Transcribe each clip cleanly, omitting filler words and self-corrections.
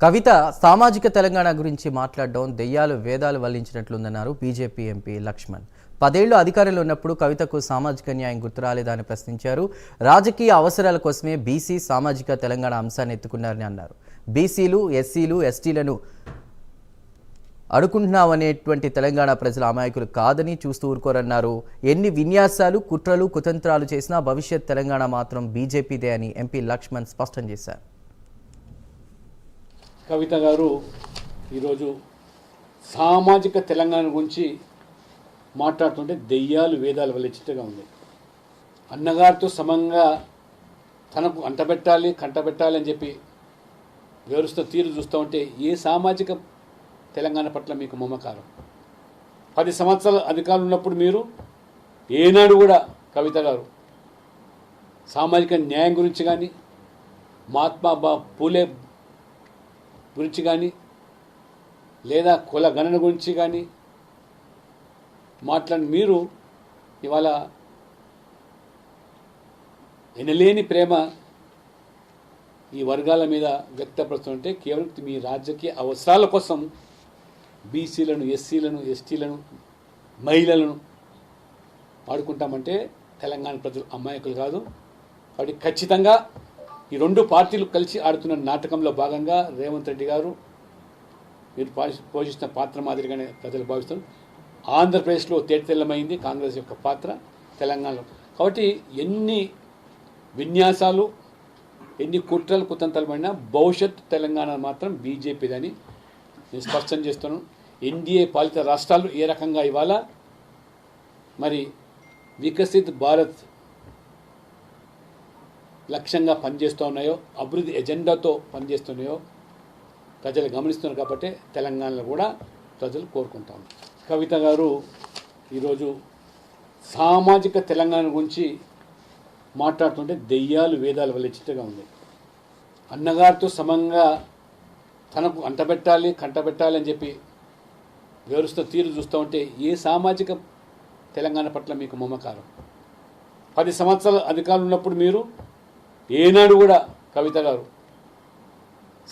కవిత సామాజిక తెలంగాణ గురించి మాట్లాడడం దెయ్యాలు వేదాలు వల్లించినట్లుందన్నారు బీజేపీ ఎంపీ లక్ష్మణ్. 10 ఏళ్లు అధికారంలో ఉన్నప్పుడు కవితకు సామాజిక న్యాయం గుర్తురాలేదా అని ప్రశ్నించారు. రాజకీయ అవసరాల కోసమే బీసీ సామాజిక తెలంగాణ అంశాన్ని ఎత్తుకున్నారని అన్నారు. బీసీలు, ఎస్సీలు, ఎస్టీలను అడుకుంటున్నామనేటువంటి తెలంగాణ ప్రజల అమాయకులు కాదని చూస్తూ ఊరుకోరన్నారు. ఎన్ని విన్యాసాలు, కుట్రలు, కుతంత్రాలు చేసినా భవిష్యత్ తెలంగాణ మాత్రం బీజేపీదే అని ఎంపీ లక్ష్మణ్ స్పష్టం చేశారు. కవిత గారు ఈరోజు సామాజిక తెలంగాణ గురించి మాట్లాడుతుంటే దెయ్యాలు వేదాలు వల్లించినట్టుగా ఉంది. అన్నగారితో సమంగా తనకు అంటబెట్టాలి కంటబెట్టాలి అని చెప్పి వివరిస్తున్న తీరు చూస్తూ ఉంటే ఏ సామాజిక తెలంగాణ పట్ల మీకు మమకారం? 10 సంవత్సరాల అధికారులు ఉన్నప్పుడు మీరు ఏనాడు కూడా కవిత గారు సామాజిక న్యాయం గురించి కానీ, మహాత్మా పూలే గురించి కానీ, లేదా కుల గణన గురించి కానీ మాట్లాడిన మీరు ఇవాళ ఎనలేని ప్రేమ ఈ వర్గాల మీద వ్యక్తపరుస్తుంటే కేవలం మీ రాజకీయ అవసరాల కోసం బీసీలను, ఎస్సీలను, ఎస్టీలను, మహిళలను వాడుకుంటామంటే తెలంగాణ ప్రజలు అమాయకులు కాదు. కాబట్టి ఖచ్చితంగా ఈ 2 పార్టీలు కలిసి ఆడుతున్న నాటకంలో భాగంగా రేవంత్ రెడ్డి గారు మీరు పోషిస్తున్న పాత్ర మాదిరిగానే ప్రజలు భావిస్తారు. ఆంధ్రప్రదేశ్లో తేటతెల్లమైంది కాంగ్రెస్ యొక్క పాత్ర తెలంగాణలో. కాబట్టి ఎన్ని విన్యాసాలు, ఎన్ని కుట్రలు కుతంత్రాలు పడినా భవిష్యత్ తెలంగాణ మాత్రం బీజేపీదని నేను స్పష్టం చేస్తున్నాను. ఎన్డీఏ పాలిత రాష్ట్రాలు ఏ రకంగా ఇవాళ మరి వికసిత్ భారత్ లక్ష్యంగా పనిచేస్తూ ఉన్నాయో, అభివృద్ధి ఎజెండాతో పనిచేస్తున్నాయో ప్రజలు గమనిస్తున్నారు. కాబట్టి తెలంగాణలో కూడా ప్రజలు కోరుకుంటా ఉన్నారు. కవిత గారు ఈరోజు సామాజిక తెలంగాణ గురించి మాట్లాడుతుంటే దెయ్యాలు వేదాలు వల్లించినట్టుగా ఉంది. అన్నగారితో సమంగా తనకు అంటబెట్టాలి కంటబెట్టాలి అని చెప్పి వివరిస్తున్న తీరు చూస్తూ ఉంటే ఏ సామాజిక తెలంగాణ పట్ల మీకు మమకారం? 10 సంవత్సరాల అధికారులు ఉన్నప్పుడు మీరు ఏనాడు కూడా కవిత గారు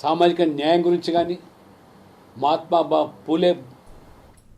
సామాజిక న్యాయం గురించి కానీ, మహాత్మా పూలే